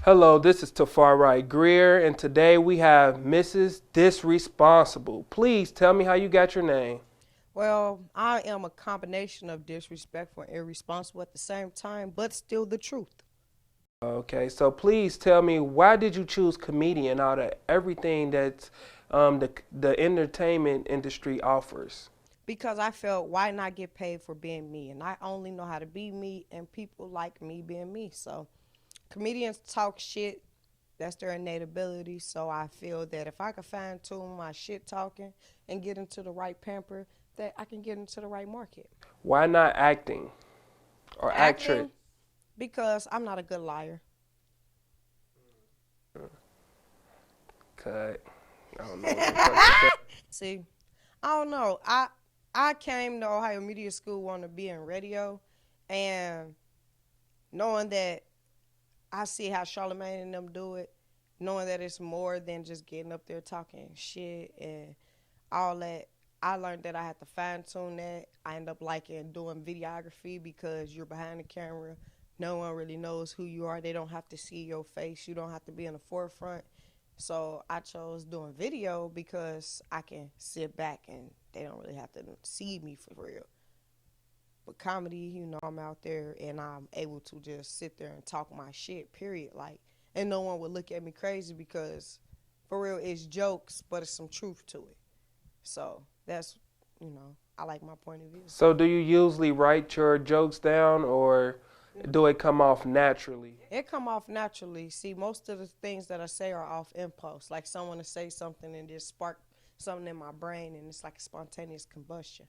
Hello, this is Tafari Greer, and today we have Mrs. DisResponsible. Please tell me how you got your name. Well, I am a combination of disrespectful and irresponsible at the same time, but still the truth. Okay, so please tell me, why did you choose comedian out of everything that the entertainment industry offers? Because I felt, why not get paid for being me? And I only know how to be me, and people like me being me. So comedians talk shit. That's their innate ability. So I feel that if I could fine tune my shit talking and get into the right pamper, that I can get into the right market. Why not acting or actress? Acting, because I'm not a good liar. Cut. I don't know what the fuck to say. See, I don't know. I came to Ohio Media School wanting to be in radio, and knowing that I see how Charlamagne and them do it, knowing that it's more than just getting up there talking shit and all that. I learned that I had to fine tune that. I end up liking doing videography because you're behind the camera. No one really knows who you are. They don't have to see your face. You don't have to be in the forefront. So I chose doing video because I can sit back and they don't really have to see me for real. But comedy, I'm out there and I'm able to just sit there and talk my shit, period. Like, and no one would look at me crazy because for real, it's jokes, but it's some truth to it. So that's, I like my point of view. So do you usually write your jokes down, or do it come off naturally? It come off naturally. See, most of the things that I say are off impulse. Like someone to say something and just spark something in my brain, and it's like a spontaneous combustion.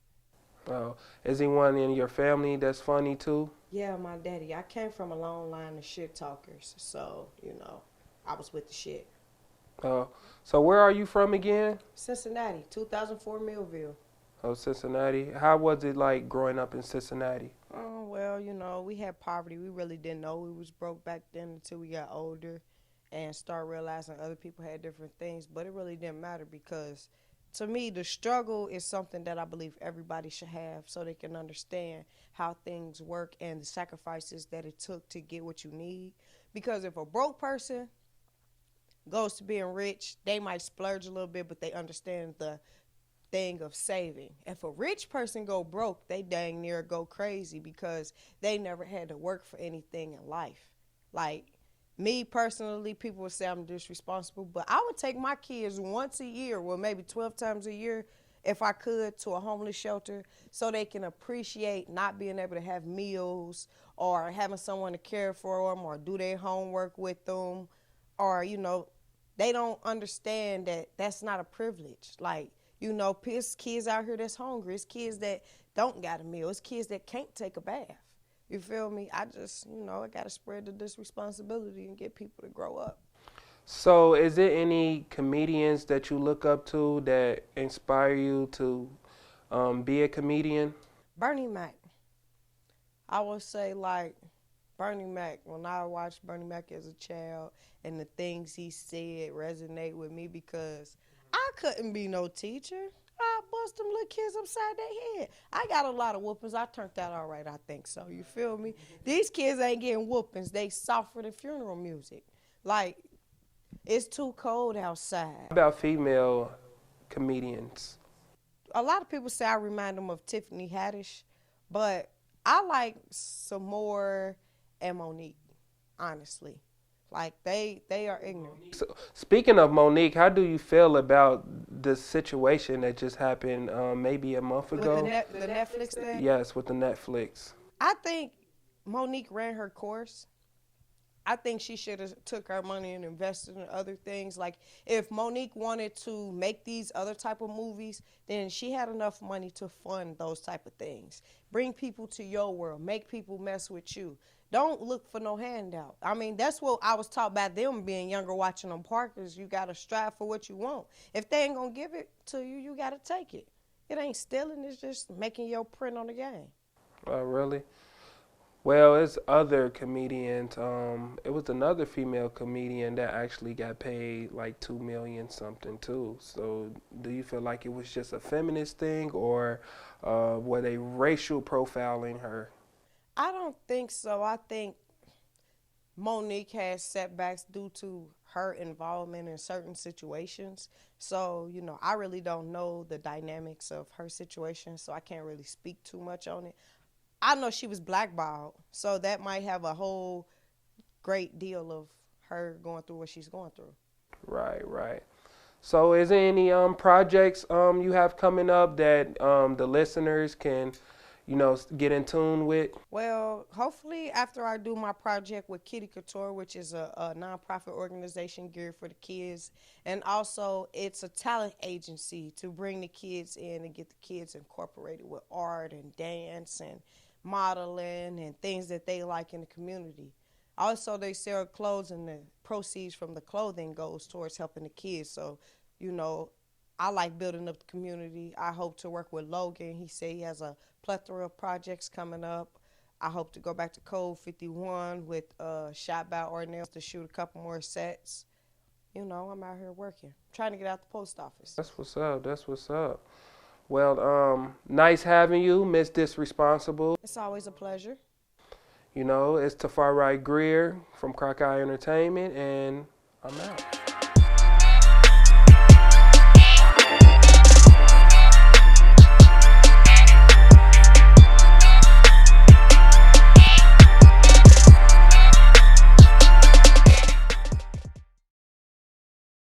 Oh, is anyone in your family that's funny too? Yeah, my daddy. I came from a long line of shit talkers, so I was with the shit. Oh, so where are you from again? Cincinnati, 2004 Millville. Oh, Cincinnati. How was it like growing up in Cincinnati? Oh, well, we had poverty. We really didn't know we was broke back then until we got older and start realizing other people had different things. But it really didn't matter because to me, the struggle is something that I believe everybody should have so they can understand how things work and the sacrifices that it took to get what you need. Because if a broke person goes to being rich, they might splurge a little bit, but they understand the thing of saving. If a rich person go broke, they dang near go crazy because they never had to work for anything in life. Like me personally, people would say I'm disresponsible, but I would take my kids once a year, well maybe 12 times a year if I could, to a homeless shelter so they can appreciate not being able to have meals or having someone to care for them or do their homework with them, or they don't understand that that's not a privilege. Like, it's kids out here that's hungry. It's kids that don't got a meal. It's kids that can't take a bath. You feel me? I just, I got to spread this responsibility and get people to grow up. So is there any comedians that you look up to that inspire you to be a comedian? Bernie Mac. I would say, like, Bernie Mac, when I watched Bernie Mac as a child and the things he said resonate with me because I couldn't be no teacher. I bust them little kids upside their head. I got a lot of whoopings. I turned out all right, I think so. You feel me? These kids ain't getting whoopings. They softer than funeral music. Like, it's too cold outside. How about female comedians? A lot of people say I remind them of Tiffany Haddish, but I like some more and Monique, honestly. Like they are ignorant. So, speaking of Monique, how do you feel about the situation that just happened maybe a month With ago? the Netflix thing, Yes, with the Netflix. I think Monique ran her course. I think she should have took her money and invested in other things. Like if Monique wanted to make these other type of movies, then she had enough money to fund those type of things. Bring people to your world, make people mess with you. Don't look for no handout. I mean, that's what I was taught by them being younger, watching them Parkers. You gotta strive for what you want. If they ain't gonna give it to you, you gotta take it. It ain't stealing, it's just making your print on the game. Oh, really? Well, it's other comedians. It was another female comedian that actually got paid like 2 million something too. So, do you feel like it was just a feminist thing, or were they racial profiling her? I don't think so. I think Monique has setbacks due to her involvement in certain situations. So, I really don't know the dynamics of her situation, so I can't really speak too much on it. I know she was blackballed, so that might have a whole great deal of her going through what she's going through. Right, right. So, is there any projects you have coming up that the listeners can, get in tune with? Well, hopefully, after I do my project with Kitty Couture, which is a nonprofit organization geared for the kids, and also it's a talent agency to bring the kids in and get the kids incorporated with art and dance and modeling and things that they like in the community. Also, they sell clothes, and the proceeds from the clothing goes towards helping the kids. So, you know, I like building up the community. I hope to work with Logan. He said he has a plethora of projects coming up. I hope to go back to Code 51 with Shot by Ornell to shoot a couple more sets. I'm out here working, trying to get out the post office. That's what's up. That's what's up. Well, nice having you, Miss DisResponsible. It's always a pleasure. It's Tafari Greer from Crockeye Entertainment, and I'm out.